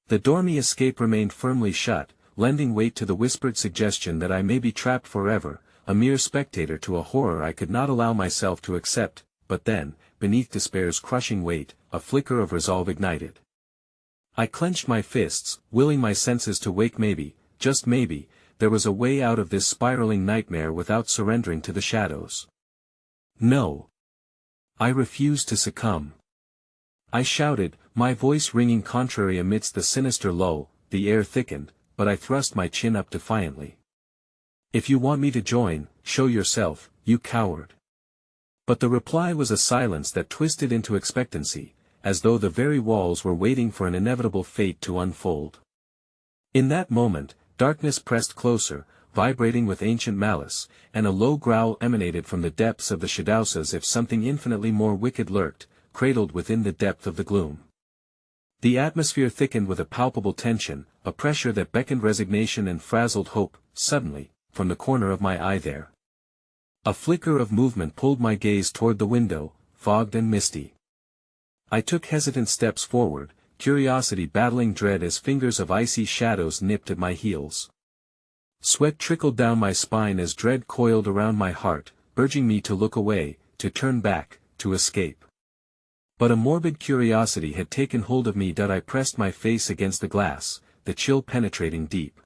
The dormy escape remained firmly shut, lending weight to the whispered suggestion that I may be trapped forever, a mere spectator to a horror I could not allow myself to accept. But then, beneath despair's crushing weight, a flicker of resolve ignited. I clenched my fists, willing my senses to wake. Maybe, just maybe, there was a way out of this spiraling nightmare without surrendering to the shadows. No. I refused to succumb. I shouted, my voice ringing contrary amidst the sinister lull. The air thickened, but I thrust my chin up defiantly. If you want me to join, show yourself, you coward. But the reply was a silence that twisted into expectancy, as though the very walls were waiting for an inevitable fate to unfold. In that moment, darkness pressed closer, vibrating with ancient malice, and a low growl emanated from the depths of the shadows as if something infinitely more wicked lurked, cradled within the depth of the gloom. The atmosphere thickened with a palpable tension, a pressure that beckoned resignation and frazzled hope. Suddenly, from the corner of my eye there, a flicker of movement pulled my gaze toward the window, fogged and misty. I took hesitant steps forward, curiosity battling dread as fingers of icy shadows nipped at my heels. Sweat trickled down my spine as dread coiled around my heart, urging me to look away, to turn back, to escape. But a morbid curiosity had taken hold of me. I pressed my face against the glass, the chill penetrating deep.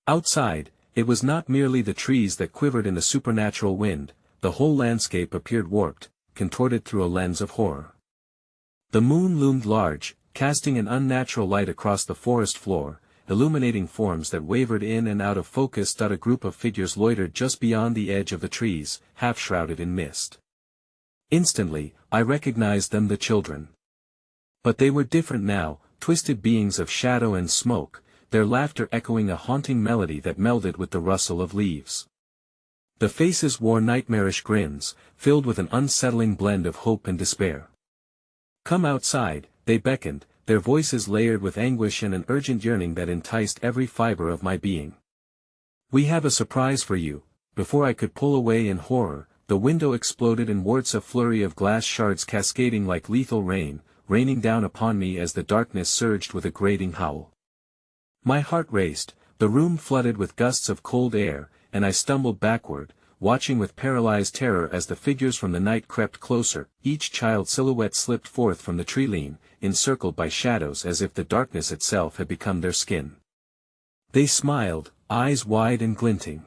Outside, it was not merely the trees that quivered in the supernatural wind, the whole landscape appeared warped, contorted through a lens of horror. The moon loomed large, casting an unnatural light across the forest floor, illuminating forms that wavered in and out of focus. A group of figures loitered just beyond the edge of the trees, half shrouded in mist. Instantly, I recognized them, the children. But they were different now, twisted beings of shadow and smoke, their laughter echoing a haunting melody that melded with the rustle of leaves. The faces wore nightmarish grins, filled with an unsettling blend of hope and despair. "Come outside," they beckoned, their voices layered with anguish and an urgent yearning that enticed every fiber of my being. "We have a surprise for you." Before I could pull away in horror, the window exploded inwards, a flurry of glass shards cascading like lethal rain, raining down upon me as the darkness surged with a grating howl. My heart raced, the room flooded with gusts of cold air, and I stumbled backward, watching with paralyzed terror as the figures from the night crept closer, each child's silhouette slipped forth from the tree-line, encircled by shadows as if the darkness itself had become their skin. They smiled, eyes wide and glinting,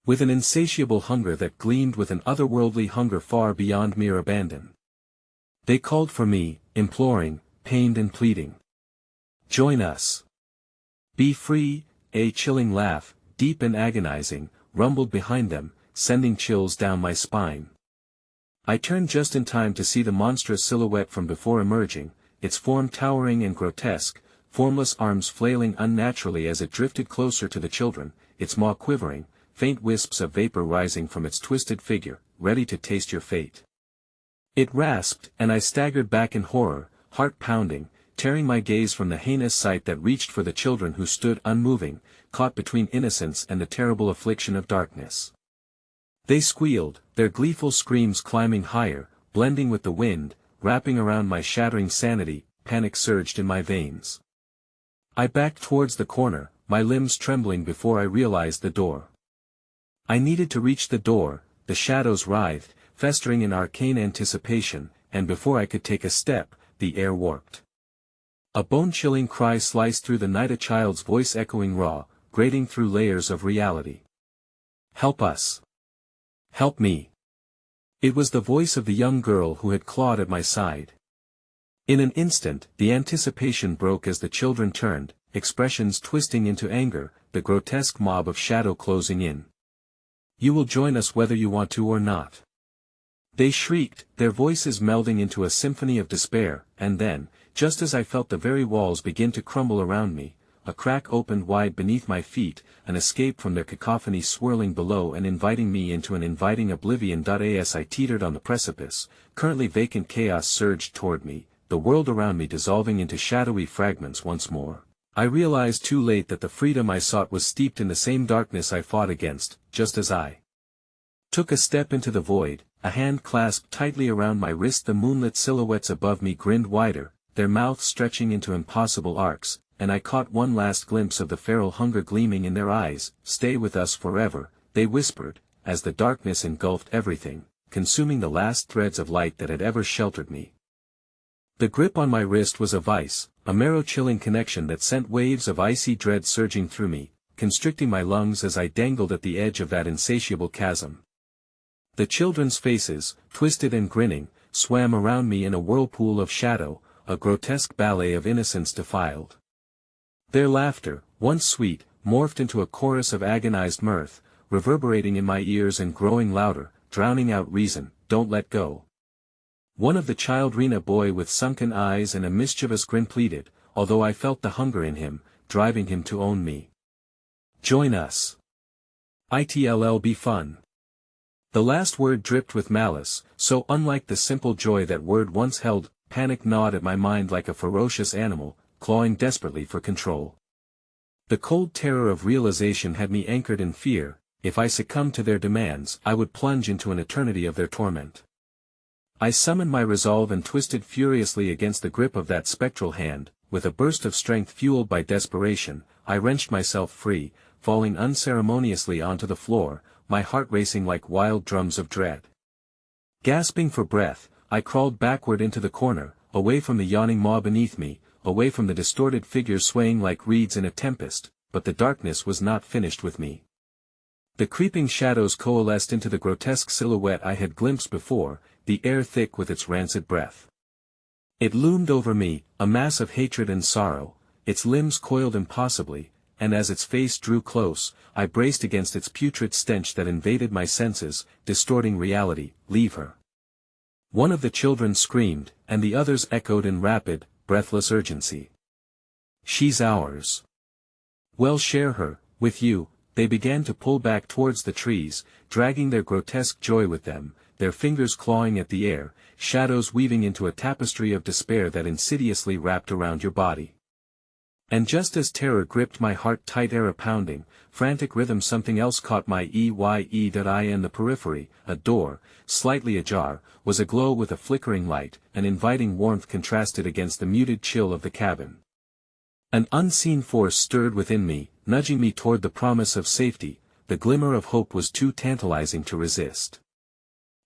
with an insatiable hunger that gleamed with an otherworldly hunger far beyond mere abandon. They called for me, imploring, pained and pleading. "Join us. Be free." A chilling laugh, deep and agonizing, rumbled behind them, sending chills down my spine. I turned just in time to see the monstrous silhouette from before emerging, its form towering and grotesque, formless arms flailing unnaturally as it drifted closer to the children, its maw quivering, faint wisps of vapor rising from its twisted figure, ready to taste your fate. It rasped, and I staggered back in horror, heart pounding, tearing my gaze from the heinous sight that reached for the children who stood unmoving, caught between innocence and the terrible affliction of darkness. They squealed, their gleeful screams climbing higher, blending with the wind, wrapping around my shattering sanity. Panic surged in my veins. I backed towards the corner, my limbs trembling before I realized the door. I needed to reach the door. The shadows writhed, festering in arcane anticipation, and before I could take a step, the air warped. A bone-chilling cry sliced through the night, a child's voice echoing raw, grating through layers of reality. "Help us! Help me!" It was the voice of the young girl who had clawed at my side. In an instant, the anticipation broke as the children turned, expressions twisting into anger, the grotesque mob of shadow closing in. "You will join us whether you want to or not," they shrieked, their voices melding into a symphony of despair, and then, just as I felt the very walls begin to crumble around me, a crack opened wide beneath my feet, an escape from their cacophony swirling below and inviting me into an inviting oblivion. As I teetered on the precipice, currently vacant chaos surged toward me, the world around me dissolving into shadowy fragments once more. I realized too late that the freedom I sought was steeped in the same darkness I fought against, just as I took a step into the void, a hand clasped tightly around my wrist. The moonlit silhouettes above me grinned wider, their mouths stretching into impossible arcs, and I caught one last glimpse of the feral hunger gleaming in their eyes. "Stay with us forever," they whispered, as the darkness engulfed everything, consuming the last threads of light that had ever sheltered me. The grip on my wrist was a vice, a marrow-chilling connection that sent waves of icy dread surging through me, constricting my lungs as I dangled at the edge of that insatiable chasm. The children's faces, twisted and grinning, swam around me in a whirlpool of shadow, a grotesque ballet of innocence defiled. Their laughter, once sweet, morphed into a chorus of agonized mirth, reverberating in my ears and growing louder, drowning out reason. "Don't let go." One of the children, a boy with sunken eyes and a mischievous grin, pleaded, although I felt the hunger in him, driving him to own me. "Join us. It'll be fun." The last word dripped with malice, so unlike the simple joy that word once held. Panic gnawed at my mind like a ferocious animal, clawing desperately for control. The cold terror of realization had me anchored in fear. If I succumbed to their demands, I would plunge into an eternity of their torment. I summoned my resolve and twisted furiously against the grip of that spectral hand. With a burst of strength fueled by desperation, I wrenched myself free, falling unceremoniously onto the floor, my heart racing like wild drums of dread. Gasping for breath, I crawled backward into the corner, away from the yawning maw beneath me, away from the distorted figures swaying like reeds in a tempest. But the darkness was not finished with me. The creeping shadows coalesced into the grotesque silhouette I had glimpsed before, the air thick with its rancid breath. It loomed over me, a mass of hatred and sorrow, its limbs coiled impossibly, and as its face drew close, I braced against its putrid stench that invaded my senses, distorting reality. "Leave her." One of the children screamed, and the others echoed in rapid, breathless urgency. "She's ours. We'll share her with you," they began to pull back towards the trees, dragging their grotesque joy with them, their fingers clawing at the air, shadows weaving into a tapestry of despair that insidiously wrapped around your body. And just as terror gripped my heart tight, air pounding, frantic rhythm, something else caught my eye. In the periphery, a door, slightly ajar, was aglow with a flickering light, an inviting warmth contrasted against the muted chill of the cabin. An unseen force stirred within me, nudging me toward the promise of safety. The glimmer of hope was too tantalizing to resist.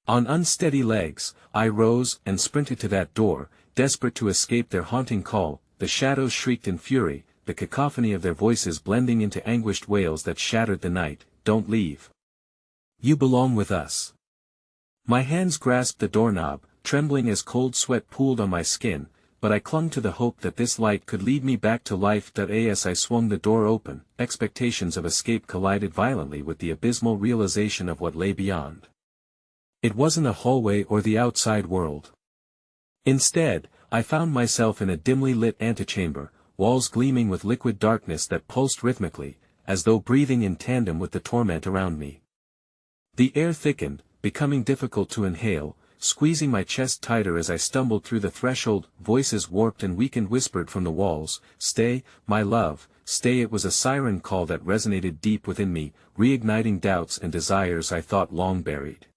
On unsteady legs, I rose and sprinted to that door, desperate to escape their haunting call. The shadows shrieked in fury, the cacophony of their voices blending into anguished wails that shattered the night. Don't leave. You belong with us. My hands grasped the doorknob, trembling as cold sweat pooled on my skin, but I clung to the hope that this light could lead me back to life. As I swung the door open, expectations of escape collided violently with the abysmal realization of what lay beyond. It wasn't a hallway or the outside world. Instead, I found myself in a dimly lit antechamber, walls gleaming with liquid darkness that pulsed rhythmically, as though breathing in tandem with the torment around me. The air thickened, becoming difficult to inhale, squeezing my chest tighter as I stumbled through the threshold. Voices warped and weakened whispered from the walls, "Stay, my love, stay." It was a siren call that resonated deep within me, reigniting doubts and desires I thought long buried.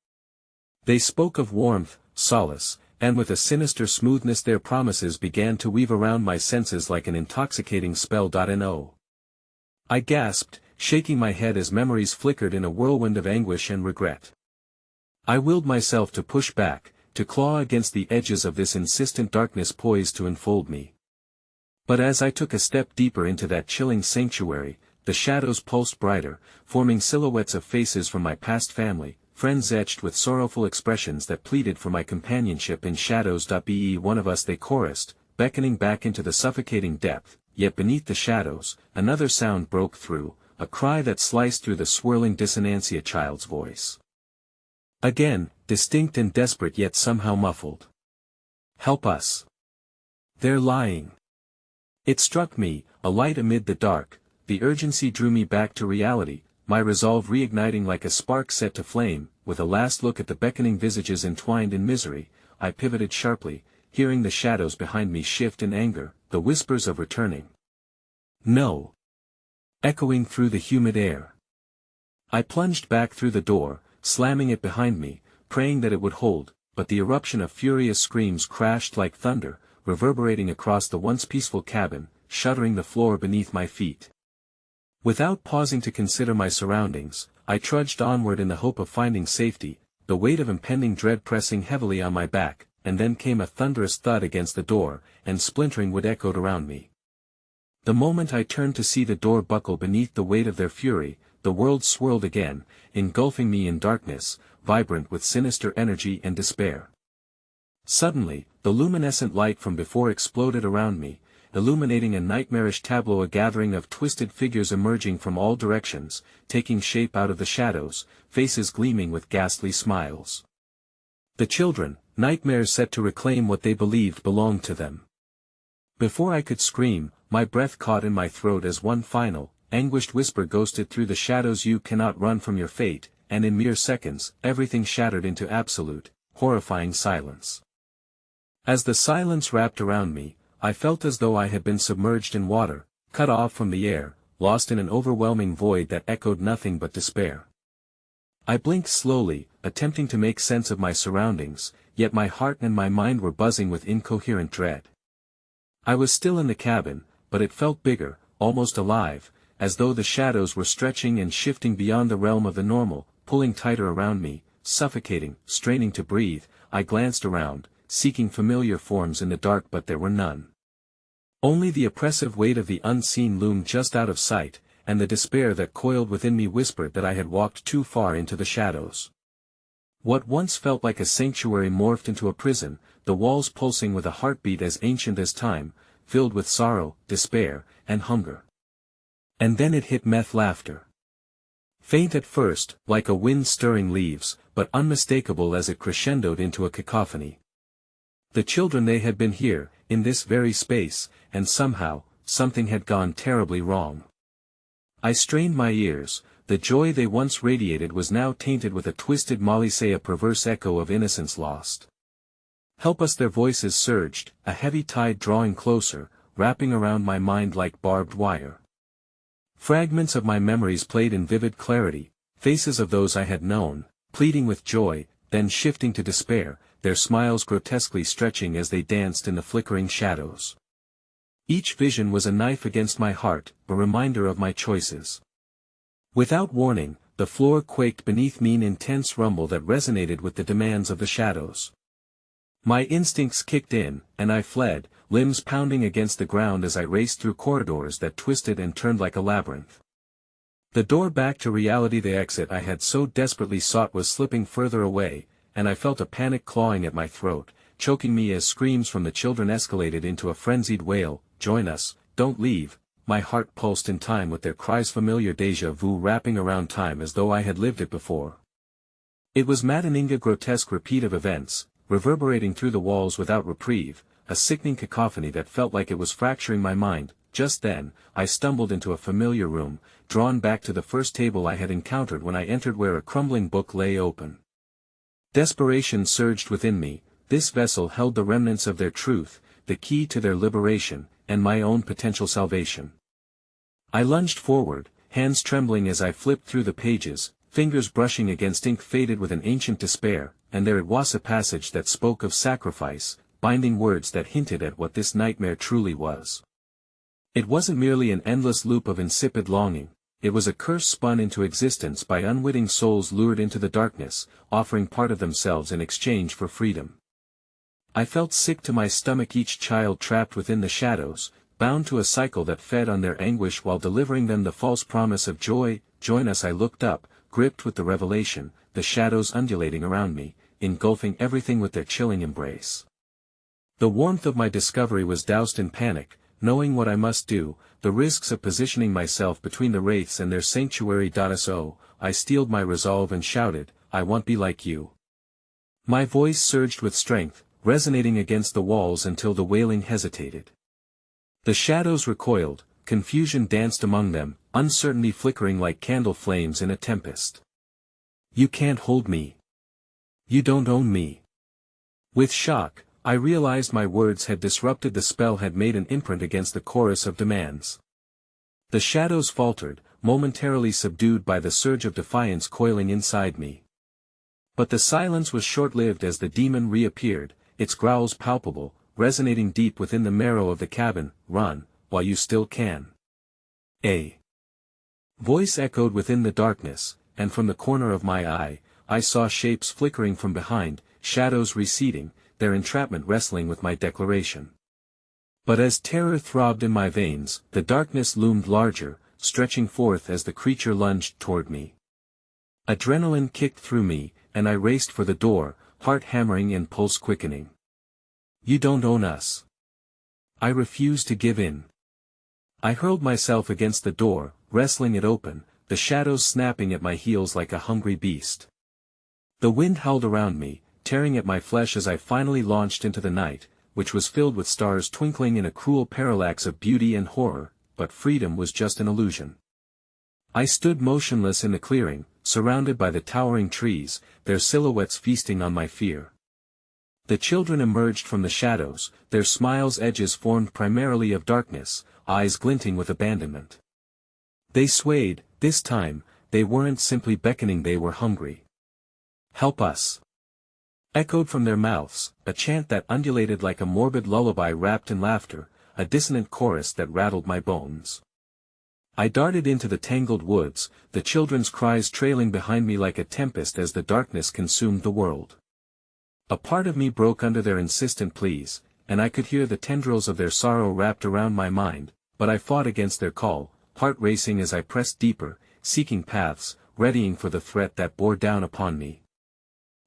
They spoke of warmth, solace, and with a sinister smoothness their promises began to weave around my senses like an intoxicating spell. No. I gasped, shaking my head as memories flickered in a whirlwind of anguish and regret. I willed myself to push back, to claw against the edges of this insistent darkness poised to enfold me. But as I took a step deeper into that chilling sanctuary, the shadows pulsed brighter, forming silhouettes of faces from my past family, friends etched with sorrowful expressions that pleaded for my companionship in shadows. Be one of us, they chorused, beckoning back into the suffocating depth. Yet beneath the shadows, another sound broke through, a cry that sliced through the swirling dissonance, a child's voice. Again, distinct and desperate yet somehow muffled. "Help us. They're lying." It struck me, a light amid the dark. The urgency drew me back to reality, my resolve reigniting like a spark set to flame. With a last look at the beckoning visages entwined in misery, I pivoted sharply, hearing the shadows behind me shift in anger, the whispers of returning "No" echoing through the humid air. I plunged back through the door, slamming it behind me, praying that it would hold, but the eruption of furious screams crashed like thunder, reverberating across the once peaceful cabin, shuddering the floor beneath my feet. Without pausing to consider my surroundings, I trudged onward in the hope of finding safety, the weight of impending dread pressing heavily on my back, and then came a thunderous thud against the door, and splintering wood echoed around me. The moment I turned to see the door buckle beneath the weight of their fury, the world swirled again, engulfing me in darkness, vibrant with sinister energy and despair. Suddenly, the luminescent light from before exploded around me, illuminating a nightmarish tableau, a gathering of twisted figures emerging from all directions, taking shape out of the shadows, faces gleaming with ghastly smiles. The children, nightmares set to reclaim what they believed belonged to them. Before I could scream, my breath caught in my throat as one final, anguished whisper ghosted through the shadows: "You cannot run from your fate," and in mere seconds, everything shattered into absolute, horrifying silence. As the silence wrapped around me, I felt as though I had been submerged in water, cut off from the air, lost in an overwhelming void that echoed nothing but despair. I blinked slowly, attempting to make sense of my surroundings, yet my heart and my mind were buzzing with incoherent dread. I was still in the cabin, but it felt bigger, almost alive, as though the shadows were stretching and shifting beyond the realm of the normal, pulling tighter around me, suffocating, straining to breathe. I glanced around, seeking familiar forms in the dark, but there were none. Only the oppressive weight of the unseen loomed just out of sight, and the despair that coiled within me whispered that I had walked too far into the shadows. What once felt like a sanctuary morphed into a prison, the walls pulsing with a heartbeat as ancient as time, filled with sorrow, despair, and hunger. And then it hit meth laughter. Faint at first, like a wind stirring leaves, but unmistakable as it crescendoed into a cacophony. The children, they had been here, in this very space, and somehow, something had gone terribly wrong. I strained my ears, the joy they once radiated was now tainted with a twisted a perverse echo of innocence lost. Help us, their voices surged, a heavy tide drawing closer, wrapping around my mind like barbed wire. Fragments of my memories played in vivid clarity, faces of those I had known, pleading with joy, then shifting to despair, their smiles grotesquely stretching as they danced in the flickering shadows. Each vision was a knife against my heart, a reminder of my choices. Without warning, the floor quaked beneath me in intense rumble that resonated with the demands of the shadows. My instincts kicked in, and I fled, limbs pounding against the ground as I raced through corridors that twisted and turned like a labyrinth. The door back to reality, the exit I had so desperately sought, was slipping further away, and I felt a panic clawing at my throat, choking me as screams from the children escalated into a frenzied wail, "Join us, don't leave." My heart pulsed in time with their cries, familiar déjà vu wrapping around time as though I had lived it before. It was maddening, a grotesque repeat of events, reverberating through the walls without reprieve, a sickening cacophony that felt like it was fracturing my mind. Just then, I stumbled into a familiar room, drawn back to the first table I had encountered when I entered, where a crumbling book lay open. Desperation surged within me. This vessel held the remnants of their truth, the key to their liberation, and my own potential salvation. I lunged forward, hands trembling as I flipped through the pages, fingers brushing against ink faded with an ancient despair, and there it was, a passage that spoke of sacrifice, binding words that hinted at what this nightmare truly was. It wasn't merely an endless loop of insipid longing, it was a curse spun into existence by unwitting souls lured into the darkness, offering part of themselves in exchange for freedom. I felt sick to my stomach, each child trapped within the shadows, bound to a cycle that fed on their anguish while delivering them the false promise of joy. "Join us." I looked up, gripped with the revelation, the shadows undulating around me, engulfing everything with their chilling embrace. The warmth of my discovery was doused in panic, knowing what I must do, the risks of positioning myself between the wraiths and their sanctuary. So, I steeled my resolve and shouted, "I won't be like you." My voice surged with strength, resonating against the walls until the wailing hesitated. The shadows recoiled, confusion danced among them, uncertainty flickering like candle flames in a tempest. "You can't hold me. You don't own me." With shock, I realized my words had disrupted the spell, had made an imprint against the chorus of demands. The shadows faltered, momentarily subdued by the surge of defiance coiling inside me. But the silence was short-lived as the demon reappeared, its growls palpable, resonating deep within the marrow of the cabin. "Run, while you still can." A voice echoed within the darkness, and from the corner of my eye, I saw shapes flickering from behind, shadows receding, their entrapment wrestling with my declaration. But as terror throbbed in my veins, the darkness loomed larger, stretching forth as the creature lunged toward me. Adrenaline kicked through me, and I raced for the door, heart hammering and pulse quickening. "You don't own us." I refused to give in. I hurled myself against the door, wrestling it open, the shadows snapping at my heels like a hungry beast. The wind howled around me, tearing at my flesh as I finally launched into the night, which was filled with stars twinkling in a cruel parallax of beauty and horror, but freedom was just an illusion. I stood motionless in the clearing, surrounded by the towering trees, their silhouettes feasting on my fear. The children emerged from the shadows, their smiles edges formed primarily of darkness, eyes glinting with abandonment. They swayed, this time, they weren't simply beckoning, they were hungry. "Help us!" echoed from their mouths, a chant that undulated like a morbid lullaby wrapped in laughter, a dissonant chorus that rattled my bones. I darted into the tangled woods, the children's cries trailing behind me like a tempest as the darkness consumed the world. A part of me broke under their insistent pleas, and I could hear the tendrils of their sorrow wrapped around my mind, but I fought against their call, heart racing as I pressed deeper, seeking paths, readying for the threat that bore down upon me.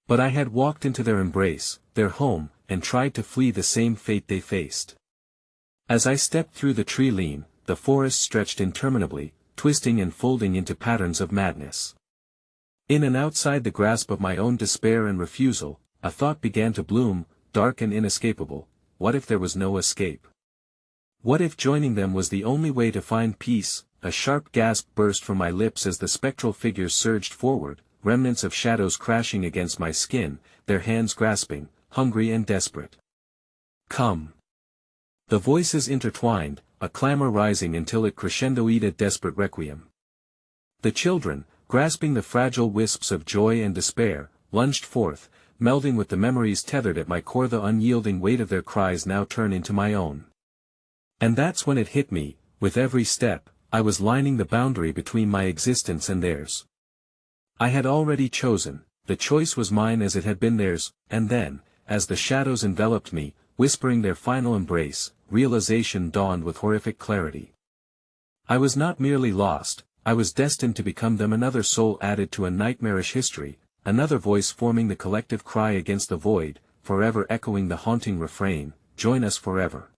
But I had walked into their embrace, their home, and tried to flee the same fate they faced. As I stepped through the tree line, the forest stretched interminably, twisting and folding into patterns of madness. In and outside the grasp of my own despair and refusal, a thought began to bloom, dark and inescapable. What if there was no escape? What if joining them was the only way to find peace, a sharp gasp burst from my lips as the spectral figures surged forward, remnants of shadows crashing against my skin, their hands grasping, hungry and desperate. Come. The voices intertwined, a clamor rising until it crescendoed a desperate requiem. The children, grasping the fragile wisps of joy and despair, lunged forth, melding with the memories tethered at my core. The unyielding weight of their cries now turned into my own. And that's when it hit me, with every step, I was lining the boundary between my existence and theirs. I had already chosen, the choice was mine as it had been theirs, and then, as the shadows enveloped me, whispering their final embrace, realization dawned with horrific clarity. I was not merely lost, I was destined to become them, another soul added to a nightmarish history, another voice forming the collective cry against the void, forever echoing the haunting refrain, "Join us forever."